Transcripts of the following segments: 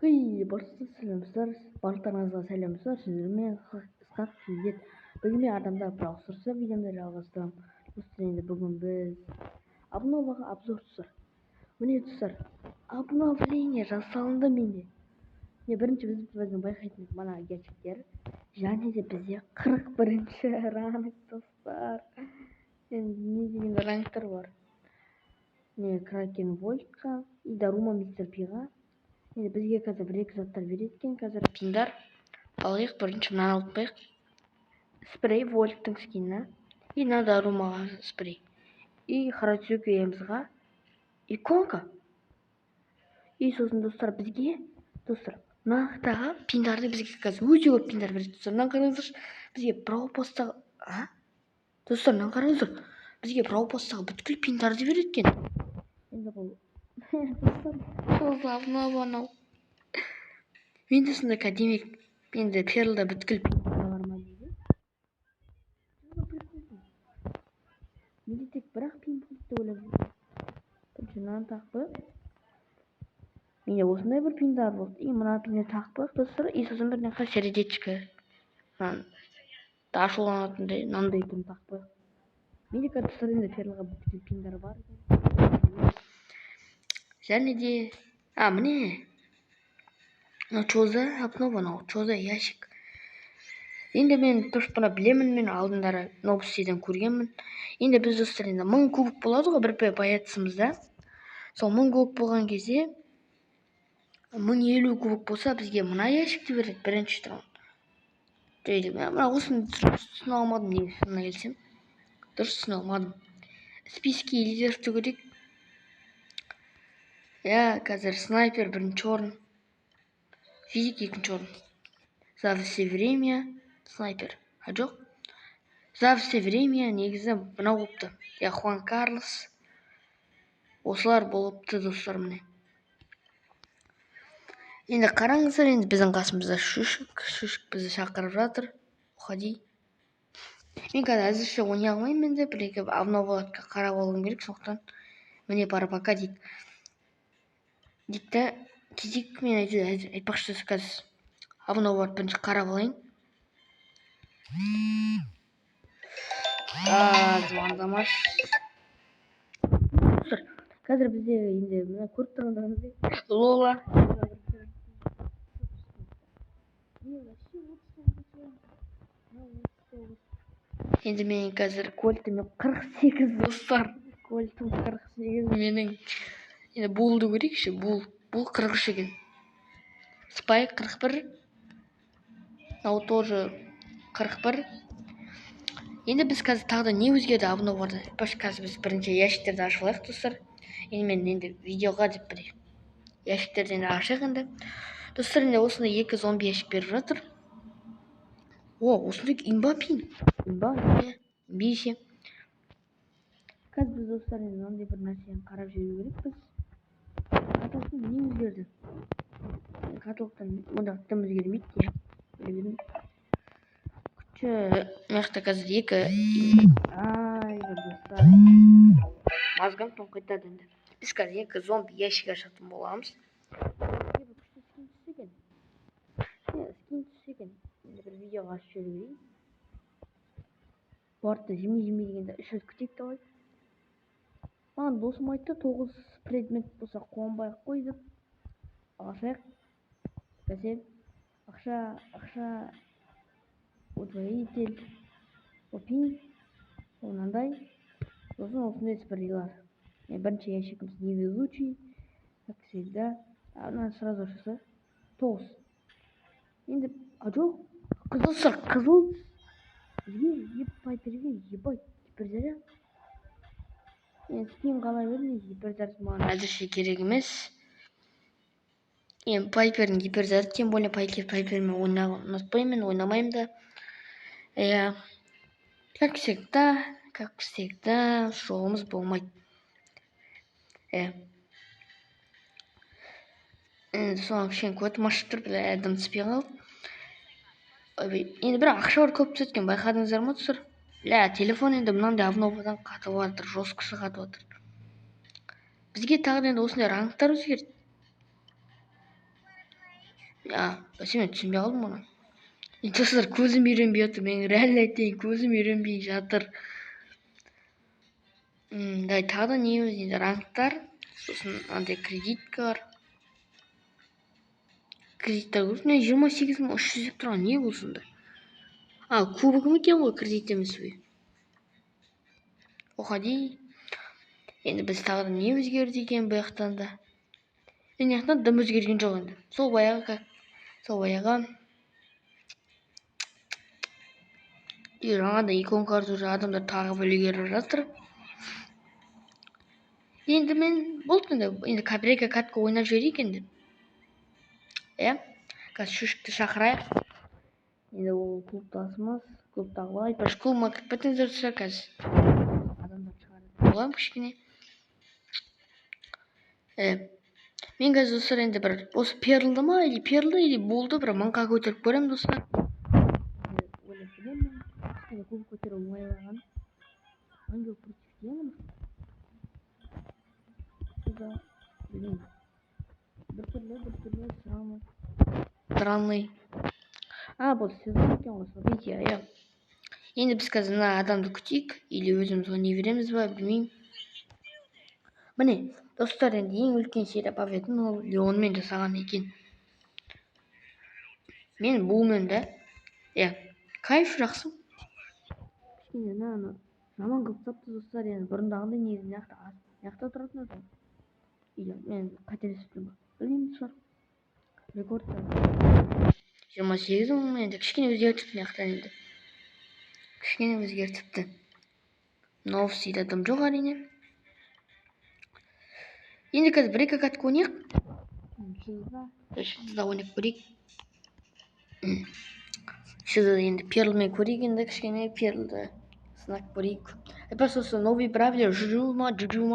Барша сәлемдер, барлықтарыңызға сәлемдер. Сіздермен Ысқақ Тілдет. Бүгін мен адамдар бірақ сұрса видеомды жалғастырамын. Достар, енді бүгін біз обноваға обзор достар. Міне достар, обновление жасалынды менде. Бірінші біздің байқайтын мына гаджеттер. Және де бізде 41-ші ранг достар. Енді не деген рангтар бар. Кракен Вольтқа и Дарума Мистер Пиға. Енді бізге қазір бір-екі заттар береді екен. Қазір пиндар алайық. Бірінші мынаны алып қояйық. Спрей Вольттың скиніне. И мына Дарумаға спрей. И Харатсюки Эмзға иконка. И сосын достар бізге мынақтағы пиндарды бізге қазір өте көп пиндар береді. Достар, мынаны қараңыздаршы. Бізге праупостағы достар, мынаны қараңыздар. Бізге праупостағы бүткіл пиндарды береді екен. Енді бұл анау Windows академик енді перлда бүткіл бар ма дейді. Менде тек бірақ пин болды ойлап жүрмін. Бірінші мынаны тақпық. Менде осындай бір пиндар болды. И мына пинді тақпық достар. И сосын бірден сердечко. Ашуланатындай мынандай пин тақпық. Менде достар енді перлға бүткіл пиндар бар екен. Және де міне чоза ящик. Енді мен тұшпына білемін, мен алдындары новостиден көргенмін. Енді біз достар енді 1000 кубок болады ғой бір баятысымызда. Сол 1000 кубок болған кезде 1050 кубок болса бізге мына ящикті береді бірінші тұрған. Мына осыны түсіне алмадым, не шынына келсем. Дұрыс түсіне алмадым. Списке лидерді көрейік. Қазір снайпер бірінші орын. Физик екінші орын. За все время снайпер. Жоқ. За все время негізі мынау болыпты. Хуан Карлос. Осылар болыпты достар міне. Енді қараңыздар, енді біздің қасымызда Шүшік бізді шақырып жатыр. Уходи. Мен қазір әзірше ойнай алмаймын, енді бір-екі обновалатқа қарап алуым керек, сондықтан міне пока дейді. Дейді кезек мен айтпақшы қазір обновалат бірінші қарап алайын. Звондамаш. Қазір бізде енді мына көріп тұрғандарыңыздай Лола. Енді мен қазір кольтым 48 достар. Кольтым 48 менің. Енді булды көрейікші. Бул 43 екен. Спайк 41. Мынау тоже 41. Енді біз қазір тағы да не өзгерді обноваларда. Қазір біз бірінші ящиктерді ашып алайық достар. Енді мен енді видеоға деп бір ящиктерден ашайық енді. Достар, енді осындай 2 зомби ящик беріп жатыр. Осындай имба пин. Имба ше. Қазір біз достар енді мынандай бір нәрсені қарап жүру керек біз. Каталогтан не өзгерді? Каталогтан мұнда тым өзгермейді. Мықты қазір 2 достар. Мазғам тоң қайтады енді. Біз қазір 2 зомби ящик ашатын боламыз. Скин түсеген. Енді бір видеоға ашып жүру керек. Бортты жеме дегенде 3 рет күтейік те алайық. Маған досым айтты 9 предмет болса қуанбай ақ қой деп. Алашайық. Бәсем. Ақша. Удвоитель. Опин. Онандай. Сосын осындай спрейлар. Бірінші ящикіміз невезучий. Как всегда. Мына сразу ашса 9. Енді жоқ. Қызыл. Бізге пайперге ебать гиперзаряд. Скин қалай бермей гиперзаряд маған әзірше керек емес. Енді пайпердің гиперзаряд, тем более пайпермен ұнатпаймын, ойнамаймын да. Как всегда, шоуымыз болмайды. Енді соған кішкене көтім ашып тұр, дым түспей қалды. Енді бір ақша бар көп түсеткен, байқадыңыздар ма достар? Телефон енді мынандай обновадан қатып жатыр, жесткісі қатып жатыр. Бізге тағы енді осындай рангтар өзгерді. Ya мен түсінбей қалдым оны. Достар, көзім үйренбей отыр. Мен реально айтайын, көзім үйренбей жатыр. Тағы да неміз енді ранктар, сосын андай кредитка бар. Кредиттер көріп, міне 28.300 деп тұрған не бұл сонда? Кубогым екен ғой, кредит емес бе? Оходи. Енді біз тағы да не өзгерді екен бұл жақтан да? Мына жақтан дым өзгерген жоқ енді. Сол баяғы. Жаңада иконкаларды уже адамдар тағы бөлігеріп жатыр. Енді мен болды енді капрека катка ойнап жіберейік енді. Қазір шүшікті шақырайық. Енді ол клубтасымыз, клубтағы бала айтпақшы, клубыма кіріп кетіңіздер достар, қазір адамдар шығарып боламын кішкене. Мен қазір достар енді бір осы перлді ма или болды бір 1000-ға көтеріп көремін достар. Ойлап білемін, кішкене клуб көтеру оңайлаған. Ангел против демонов. Блин. Біртүрлі странный. Вот сезон екен ғой, смотрите, Енді біз қазір мына адамды күтейік, или өзіміз ойнай береміз ба, білмеймін. Міне, достар, енді ең үлкен серия победаны ол Леонмен жасаған екен. Мен бұлмен да. Кайф жақсы. Кішкене мынаны жаман қылып тастапты достар, енді бұрындағындай негізі мына тұратын еді. Или мен қателесіп тұрмын ба? Білмеймін шығар. Рекорд 28 мың, енді кішкене өзгертіпті мына жақтан енді. Кішкене өзгертіпті. Новостьда дым жоқ әрине. Енді қазір бір-екі катка ойнайық. Шызда ойнап көрейік. Шызда енді перлмен көрейік енді кішкене перлді сынап көрейік. Просто новый бравлер Жужу ма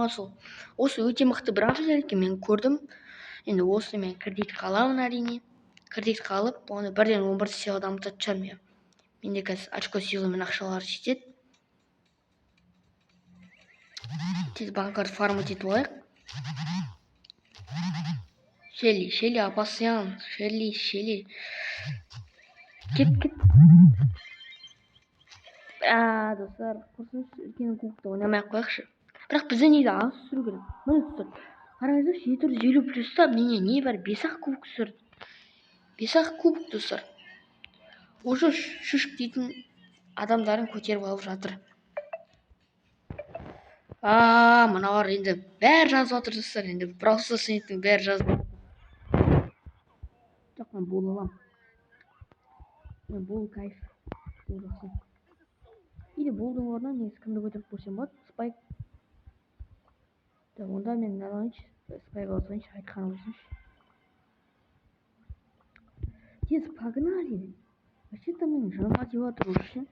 сол. Осы өте мықты бравлер екен, мен көрдім. Енді осы мен кредитқа аламын әрине. Кредитқа алып, оны бірден 11 сыйлық дамытатын шығармын. Менде қазір очко сыйлығымен ақшалар жетеді. Тез банкарт фарм етіп алайық. Шелли, апасян. Шелли. Кет. Достар, құрсыншы үлкен кубокта ойнамай-ақ қояқшы. Бірақ бізде нейді аз түсіру керек. Міне достар, қараңыздар, 750+-та не бар, 5-ақ кубок түсірді. 5-ақ кубок достар. Уже шүшік дейтін адамдарын көтеріп алып жатыр. Мыналар енді бәрі жазып жатыр достар, енді просто сенеттің бәрі жазып жатыр. Жоқ, мен бол алам. Мен бол кайф. Бол жақсы. Или болдың орнына негізі кімді көтеріп көрсем болады? Спайк. Онда мен алайыншы. Спайк алсайыншы, айтқан болсыншы. Тез погнали. Вообще-то мен жан мотиватор уже.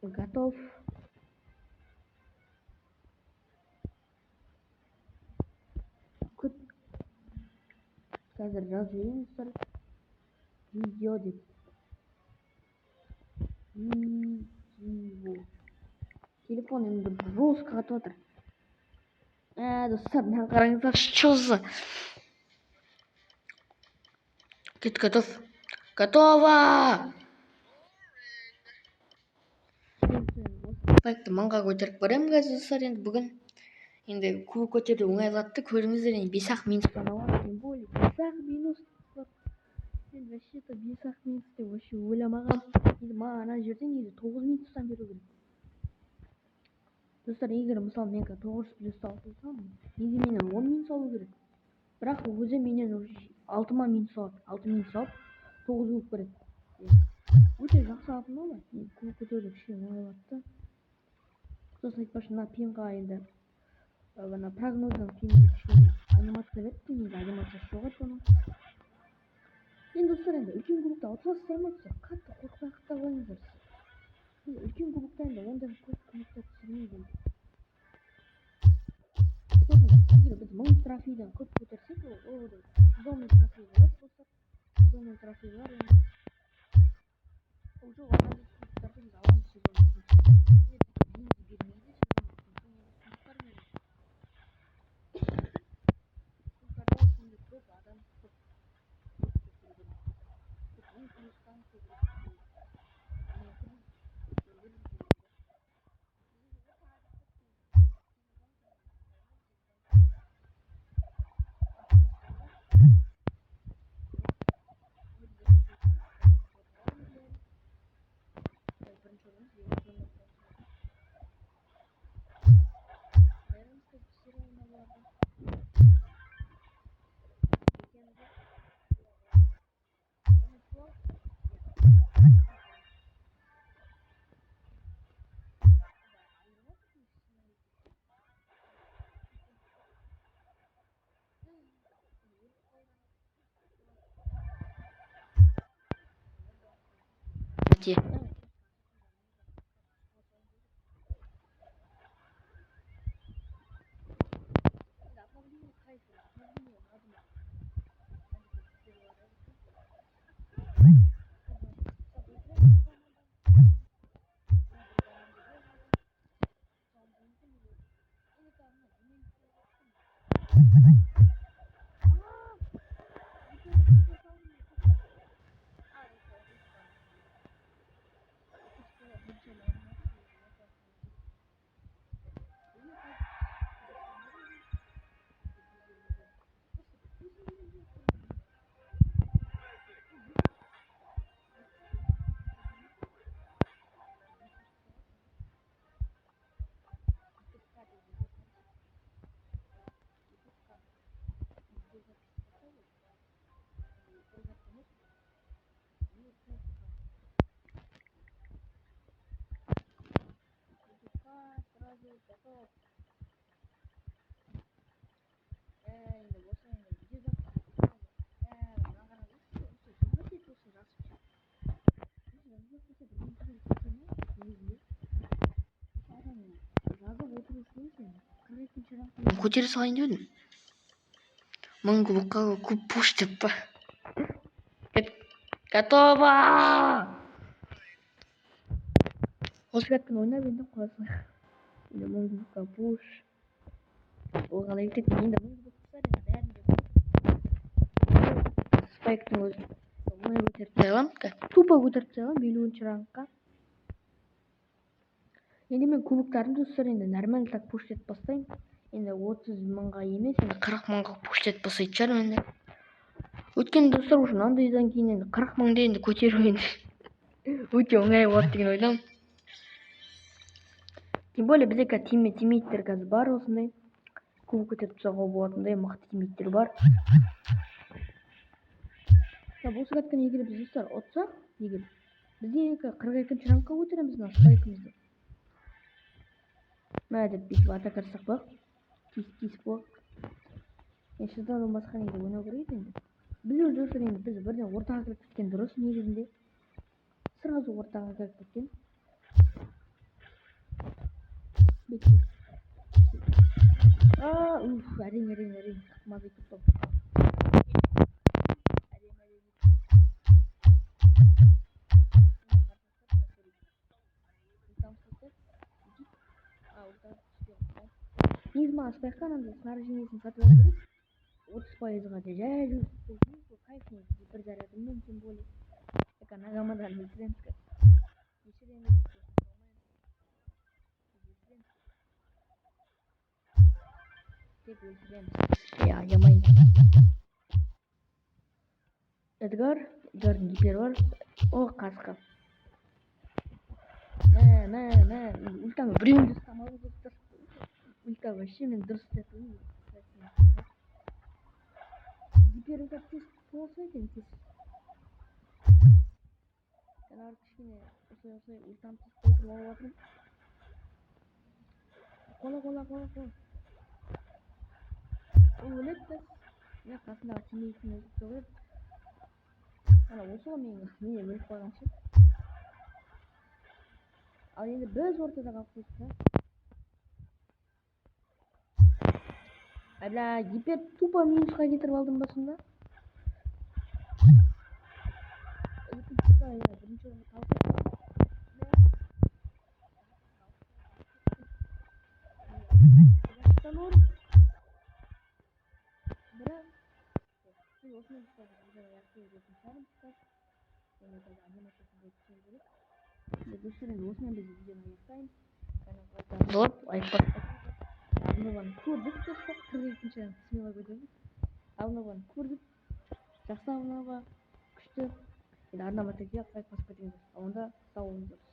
Готов. Күт. Қазір жазып жібереміздер. Видео деп. Видео. Телефон енді жестко қатып отыр. Достар, мына қараңыздар, что? Кет, готов. Готово! Спайкты 1000-ға көтеріп көремін қазір достар, енді бүгін. Енді кубок көтеру оңайлатты, көріңіздер, енді 5-ақ минуттан алады. Тем более 5-ақ минут. Енді вообще-то 5-ақ минут деп вообще ойламаған. Енді маған ана жерден енді 9 минуттан беру керек. Достар, егер мысалы мен 900+-та алсам, неге менен 10 минут салу керек? Бірақ өзі менен 6 минут салып, 9 болып береді. Өте жақсы алып алады. Кубок көтеру кішкене оңайлатты. Сосын айтпақшы, мына пинға енді ана прогноздан кейін кішкене анимация беріпті, неге анимациясы жоқ еді оның. Енді достар, енді үлкен кубокта ұтыласыздар ма? Қатты қорықпай қойыңыздар. Үлкен кубокта енді ондай көп кубокта түсірмейді енді. Егер біз 1000 трофейден көп көтерсек, ол сезонный трофей болады достар. Сезонный трофейлар енді. Уже оған кубоктарды біз аламыз сезонный. Те. көтере салайын деп едім. 1000 кубокқа куб пуш деп па. Готово! Осы кәттің ойнап енді қоясың. Енді 1000 кубокқа пуш. Ол қалай кетеді? Енді 1000 кубок тұсар енді бәрін де спайктың өзін оңай көтеріп тастайғам. Тупо көтеріп тастайғам 50-ші рангқа. Енді мен кубоктарымды достар енді нормально так пуштетіп бастайын. Енді 30 мыңға емес, енді 40 мыңға пуштетіп бастайтын шығармын енді. Өйткені достар уже мынандайдан кейін енді 40 мыңды енді көтеру енді өте оңай болады деген ойдамын. Тем более бізде қазір тиммейттер қазір бар осындай. Кубок көтеріп тастауға болатындай мықты тиммейттер бар. Осы кәттен егер біз достар ұтсақ, егер бізде 42-ші рангқа көтереміз мына спайкымызды. Мә деп бүйтіп атака жасақ бақ. Кис бақ. Енді шыдадан басқа неде ойнау керек енді. Біз өз достар енді біз бірден ортаға кіріп кеткен дұрыс негізінде. Сразу ортаға кіріп кеткен. Әрең. Маза кетті. Негізі маған спайкқа анандай снаряжениесін сатып алу керек. 30%-ға жай жүріп кайф бір зарядыммен тем более. Нагамадан өлтіреміз қазір. Тек өлтіреміз. Ямайын. Эдгардың гипер бар. О, қасқа. Мә. Ультаны біреуін ұстамалы достар. Ульта вообще мен дұрыс істетіп. Гиперін тез болса екен тез. Жаңағы кішкене осылай ультаны тез толтырып алып жатырмын. Қола. Ол өледі біз. Мен қасындағы тиммейтін өзі соғып. Ана осы ғой мен өліп қалған ше. Ал енді біз ортада қалып қойдық та. Бля, гипер тупо минусқа кетіріп алдым ба сонда? Бірінші орынға талып достар, енді осымен біз видеоны аяқтаймыз. Болып лайк басып обнованы көрдік достар, 42-ші смело көтердік. Обнованы көрдік, жақсы обнова, күшті. Енді арнама тәке лайк басып кетіңіздер. Онда сау болыңыздар.